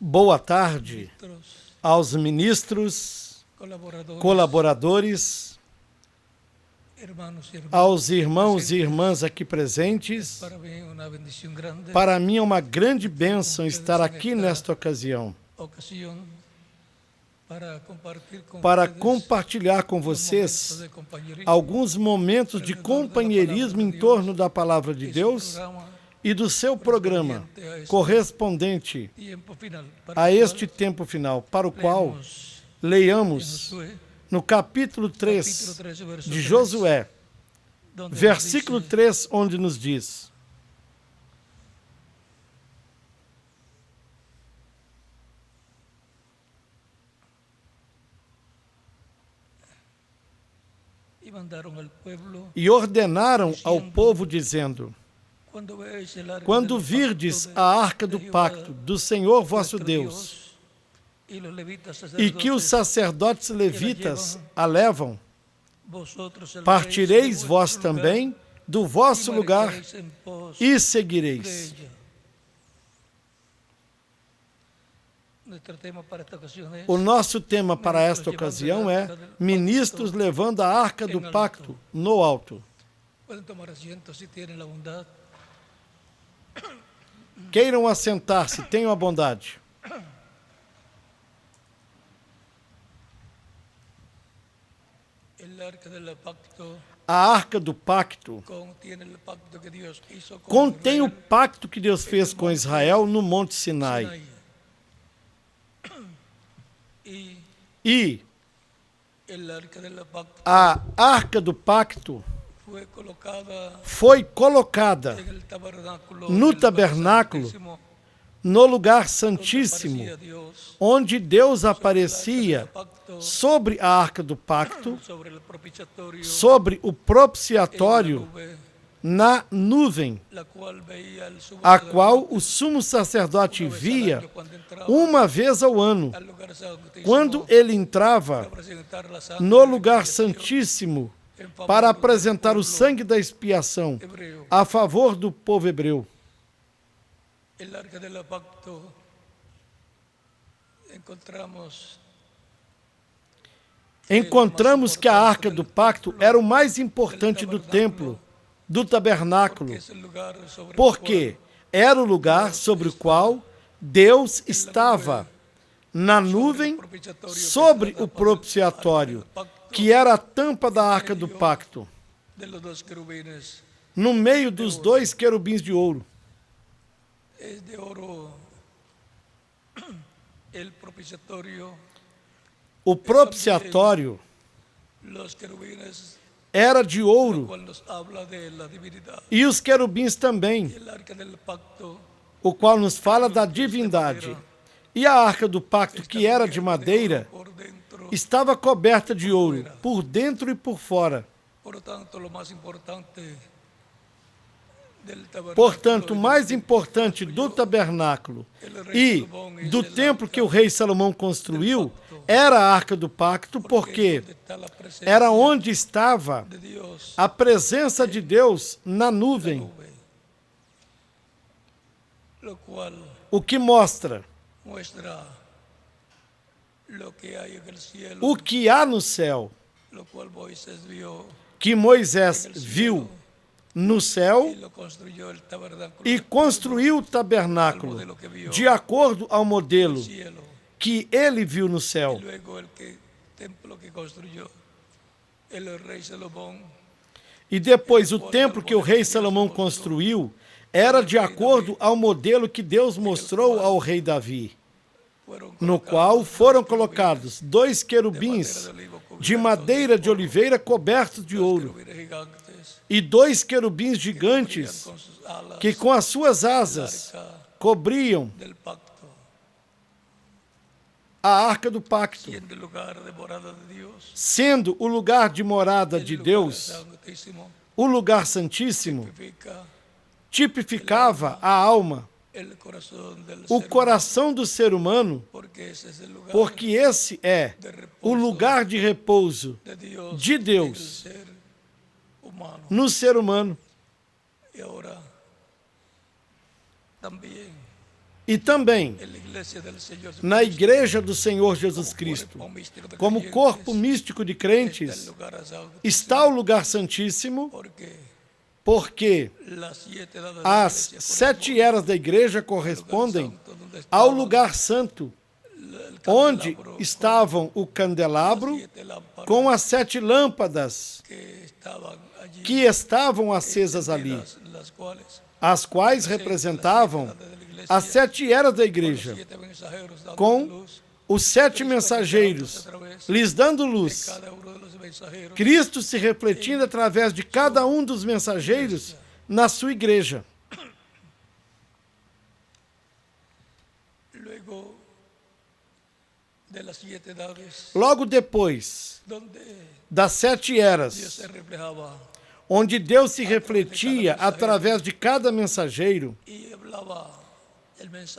Boa tarde ministros, aos ministros, colaboradores, hermanos y hermanas. aos irmãos e irmãs aqui presentes. Para mí una bendición grande. Para mim é uma grande bênção estar aqui nesta ocasião Ocasión para ustedes compartilhar com los momentos vocês de compañerismo alguns momentos de companheirismo em torno da Palavra de y su Deus programa e do seu programa correspondente tiempo final, para a el este cual tempo final, para o qual leemos leiamos Josué, no capítulo 3 capítulo 13, verso de 3, Josué, donde nos versículo dice, 3, onde nos diz: y mandaron al pueblo, e ordenaram ao povo, dizendo: cuando veáis el arca quando del virdes pacto a arca de do Jehová, pacto do Senhor vosso vuestro Deus, y los levitas e que os sacerdotes, sacerdotes levitas a levam, vosotros saldréis partireis de vós vuestro lugar também do y vosso lugar marcharéis en pos e de seguireis. ella. Nuestro tema para esta ocasión es O nosso tema para esta ocasião é ministros levando a arca do pacto no alto. Pueden tomar asiento si tienen la bondad. Queiram assentar-se, tenham a bondade. El arca del pacto A arca do pacto contiene el pacto que Dios hizo con contém o Israel pacto que Deus fez com Israel no Monte en Sinai. Sinaí. Y E el arca del pacto a arca do pacto fue foi colocada colocada en el tabernáculo no del tabernáculo, Santísimo, no lugar donde santíssimo, aparecía Dios onde Deus sobre el arca aparecia del pacto, sobre a arca do pacto, sobre el propiciatorio, sobre o en la propiciatório, nube, na nuvem, la cual veía el sumo a sacerdote qual o sumo sacerdote una vez al via año cuando entraba uma vez ao ano, al lugar santísimo, quando ele entrava para presentar la sangre no de lugar expiación santíssimo en favor para del apresentar o pueblo sangue da expiação hebreo. a favor do povo hebreu. El arca del pacto Encontramos que a arca do pacto era o mais importante do templo, do tabernáculo, porque era o lugar sobre o qual Deus estava na nuvem sobre o propiciatório, que era a tampa da arca do pacto, no meio dos dois querubins de ouro. O propiciatório era de ouro e os querubins também, o qual nos fala da divindade. E a arca do pacto, que era de madeira, estava coberta de ouro, por dentro e por fora. Portanto, o mais importante do tabernáculo e do templo que o rei Salomão construiu era a arca do pacto, porque era onde estava a presença de Deus na nuvem, o que mostra o que há no céu, que Moisés viu no céu e construiu o tabernáculo de acordo ao modelo que ele viu no céu. E depois o templo que o rei Salomão construiu era de acordo ao modelo que Deus mostrou ao rei Davi, no qual foram colocados dois querubins de madeira de oliveira cobertos de ouro e dois querubins gigantes que com as suas asas cobriam a arca do pacto, sendo o lugar de morada de Deus, o lugar santíssimo, tipificava a alma, o coração do ser humano, porque esse é o lugar de repouso de Deus no ser humano. E também en la iglesia del Señor na Igreja do Senhor Jesus Cristo, como místico de como creyentes, corpo místico de está el crentes, lugar santísimo, está o lugar santíssimo, porque porque las 7 edades de la as iglesia 7 eras da igreja correspondem ao lugar santo, onde estavam o candelabro com as 7 lâmpadas que estavam acesas ali, as quais representavam as 7 eras da igreja, com os 7 mensageiros lhes dando luz, Cristo se refletindo através de cada um dos mensageiros na sua igreja. Logo depois das 7 eras, onde Deus se refletia através de cada mensageiro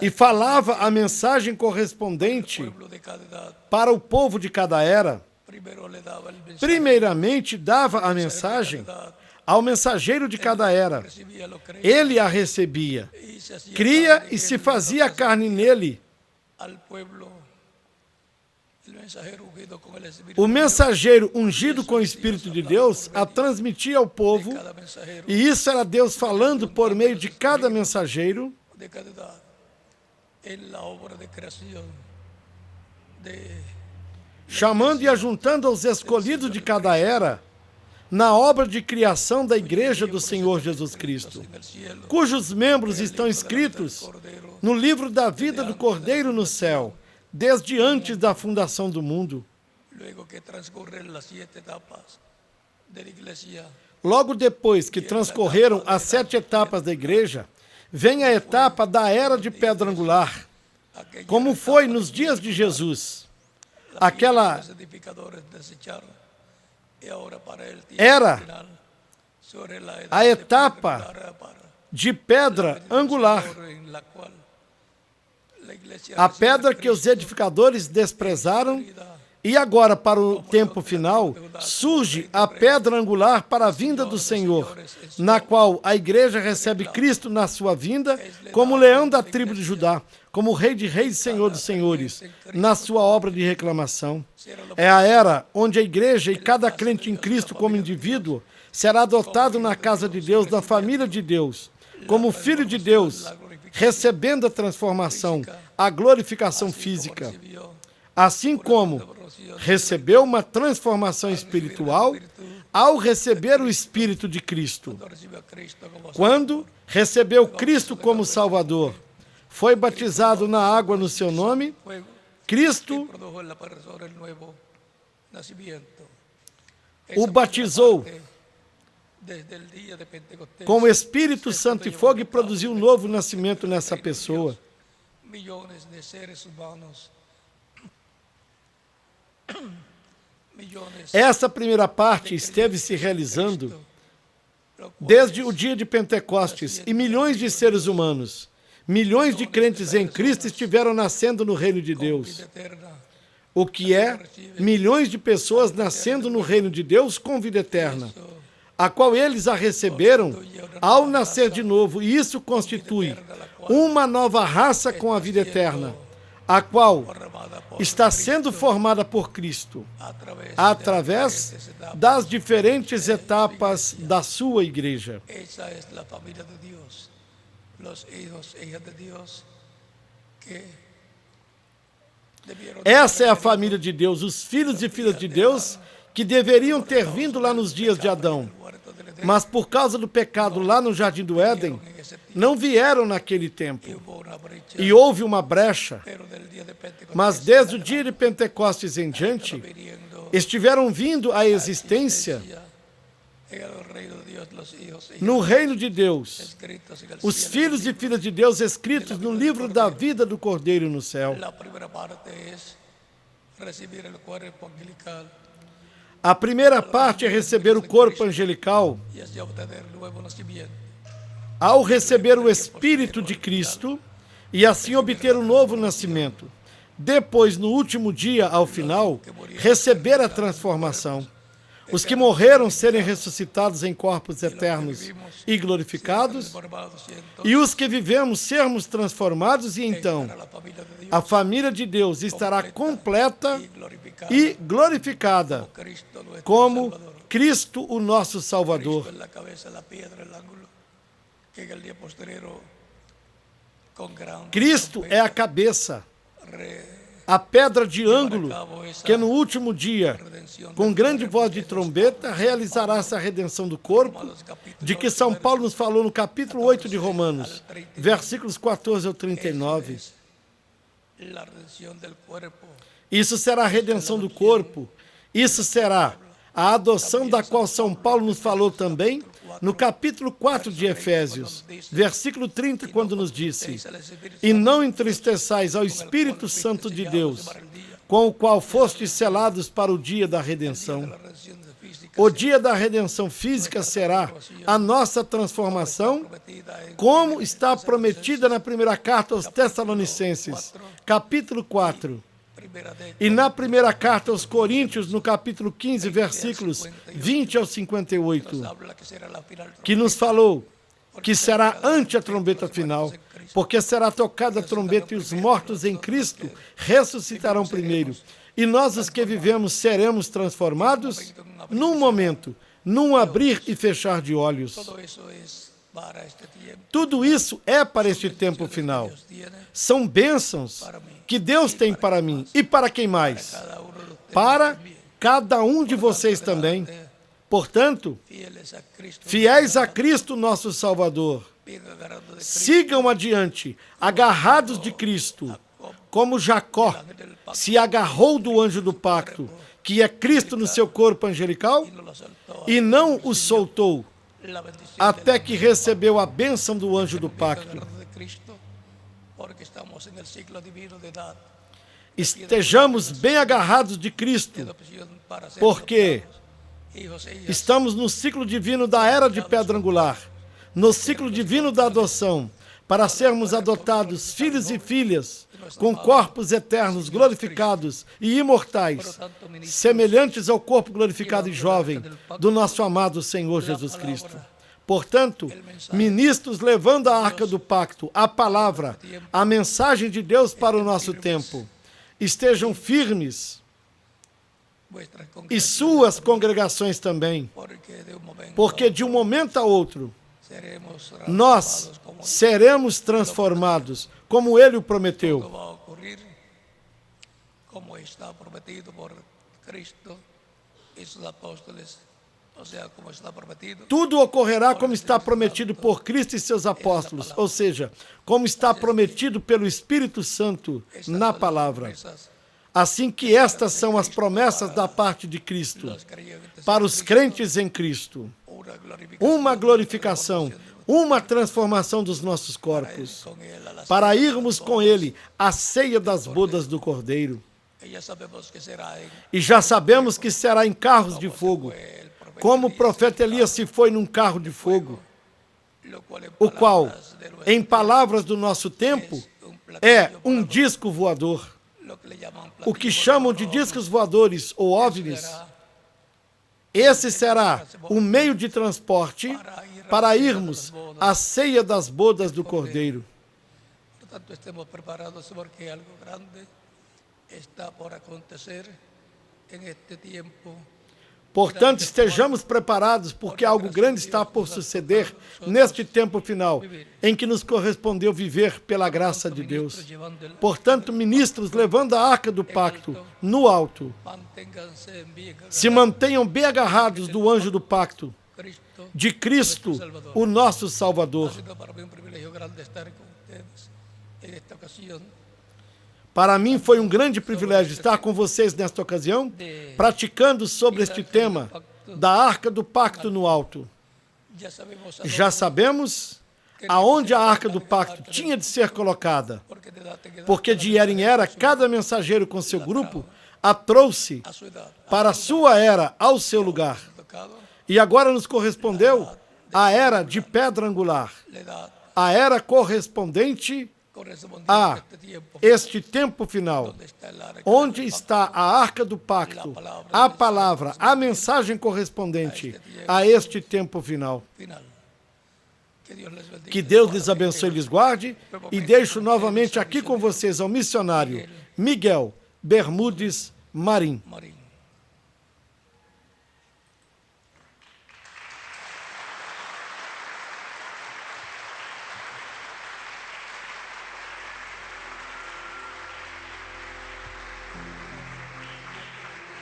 e falava a mensagem correspondente para o povo de cada era, primeiramente dava a mensagem ao mensageiro de cada era. Ele a recebia, cria e se fazia carne nele. O mensageiro ungido com o Espírito de Deus a transmitia ao povo, e isso era Deus falando por meio de cada mensageiro, chamando e ajuntando aos escolhidos de cada era, na obra de criação da Igreja do Senhor Jesus Cristo, cujos membros estão escritos no livro da vida do Cordeiro no céu, desde antes da fundação do mundo. Logo depois que transcorreram as 7 etapas da igreja, vem a etapa da era de pedra angular, como foi nos dias de Jesus. Aquela era a etapa de pedra angular, a pedra que os edificadores desprezaram, e agora, para o tempo final, surge a pedra angular para a vinda do Senhor, na qual a igreja recebe Cristo na sua vinda, como leão da tribo de Judá, como rei de reis e senhor dos senhores, na sua obra de reclamação. É a era onde a igreja e cada crente em Cristo como indivíduo será adotado na casa de Deus, da família de Deus, como filho de Deus, recebendo a transformação, a glorificação física. Assim como recebeu uma transformação espiritual ao receber o Espírito de Cristo. Quando recebeu Cristo como Salvador, foi batizado na água no seu nome, Cristo o batizou com o Espírito Santo e fogo e produziu um novo nascimento nessa pessoa. Essa primeira parte esteve se realizando desde o dia de Pentecostes, e milhões de seres humanos, milhões de crentes em Cristo estiveram nascendo no reino de Deus. O que é milhões de pessoas nascendo no reino de Deus com vida eterna, a qual eles a receberam ao nascer de novo, e isso constitui uma nova raça com a vida eterna, a qual está sendo formada por Cristo, através das diferentes etapas da sua igreja. Essa é a família de Deus, os filhos e filhas de Deus que deveriam ter vindo lá nos dias de Adão, mas por causa do pecado lá no Jardim do Éden, não vieram naquele tempo. E houve uma brecha, mas desde o dia de Pentecostes em diante, estiveram vindo à existência no reino de Deus, os filhos e filhas de Deus escritos no livro da vida do Cordeiro no céu. A primeira parte é receber o corpo angelical, ao receber o Espírito de Cristo, e assim obter um novo nascimento. Depois, no último dia, ao final, receber a transformação. os que morreram serem ressuscitados em corpos eternos e glorificados, e os que vivemos sermos transformados, e então a família de Deus estará completa e glorificada como Cristo, o nosso Salvador. Cristo é a cabeça, a pedra de ângulo, que no último dia, com grande voz de trombeta, realizará essa redenção do corpo, de que São Paulo nos falou no capítulo 8 de Romanos, versículos 14 ao 39. Isso será a redenção do corpo, isso será a adoção da qual São Paulo nos falou também no capítulo 4 de Efésios, versículo 30, quando nos disse: e não entristeçais ao Espírito Santo de Deus, com o qual fostes selados para o dia da redenção. O dia da redenção física será a nossa transformação, como está prometida na primeira carta aos Tessalonicenses, capítulo 4. E na primeira carta aos Coríntios, no capítulo 15, versículos 20 ao 58, que nos falou que será ante a trombeta final, porque será tocada a trombeta e os mortos em Cristo ressuscitarão primeiro. E nós, os que vivemos, seremos transformados num momento, num abrir e fechar de olhos. Tudo isso é para este tempo final. São bênçãos que Deus tem para mim. E para quem mais? Para cada um de vocês também. Portanto, fiéis a Cristo, nosso Salvador, sigam adiante, agarrados de Cristo, como Jacó se agarrou do anjo do pacto, que é Cristo no seu corpo angelical, e não o soltou, até que recebeu a bênção do anjo do pacto. Estejamos bem agarrados de Cristo, porque estamos no ciclo divino da era de pedra angular, no ciclo divino da adoção, para sermos adotados filhos e filhas, com corpos eternos, glorificados e imortais, semelhantes ao corpo glorificado e jovem do nosso amado Senhor Jesus Cristo. Portanto, ministros levando a arca do pacto, a palavra, a mensagem de Deus para o nosso tempo, estejam firmes, e suas congregações também, porque de um momento a outro, nós seremos transformados, como Ele o prometeu. Como está prometido por Cristo e seus apóstolos, ou seja, como está prometido. Tudo ocorrerá como está prometido por Cristo e seus apóstolos, ou seja, como está prometido pelo Espírito Santo na palavra. Assim que estas são as promessas da parte de Cristo, para os crentes em Cristo. Uma glorificação, uma transformação dos nossos corpos, para irmos com Ele à ceia das bodas do Cordeiro. E já sabemos que será em carros de fogo, como o profeta Elias se foi num carro de fogo, o qual, em palavras do nosso tempo, é um disco voador. O que chamam de discos voadores ou OVNIs, esse será o meio de transporte para irmos à ceia das bodas do Cordeiro. Portanto, estemos preparados porque algo grande está por acontecer neste tempo. Portanto, estejamos preparados, porque algo grande está por suceder neste tempo final, em que nos correspondeu viver pela graça de Deus. Portanto, ministros, levando a arca do pacto no alto, se mantenham bem agarrados do anjo do pacto, de Cristo, o nosso Salvador. Para mim foi um grande privilégio estar com vocês nesta ocasião, praticando sobre este tema da Arca do Pacto no alto. Já sabemos aonde a Arca do Pacto tinha de ser colocada, porque de era em era, cada mensageiro com seu grupo a trouxe para a sua era, ao seu lugar. E agora nos correspondeu a era de pedra angular, a era correspondente correspondiente a a este tiempo, este tempo final, donde está el arca onde del está a arca do pacto, a palavra, a mensagem correspondente a este tempo final. final. Que Dios les bendiga. Que Deus lhes abençoe e lhes guarde. E deixo novamente aqui com vocês ao missionário Miguel Bermudes Marim. Marín.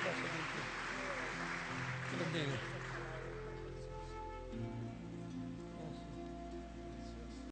Gracias, Cristo. Que los bendiga.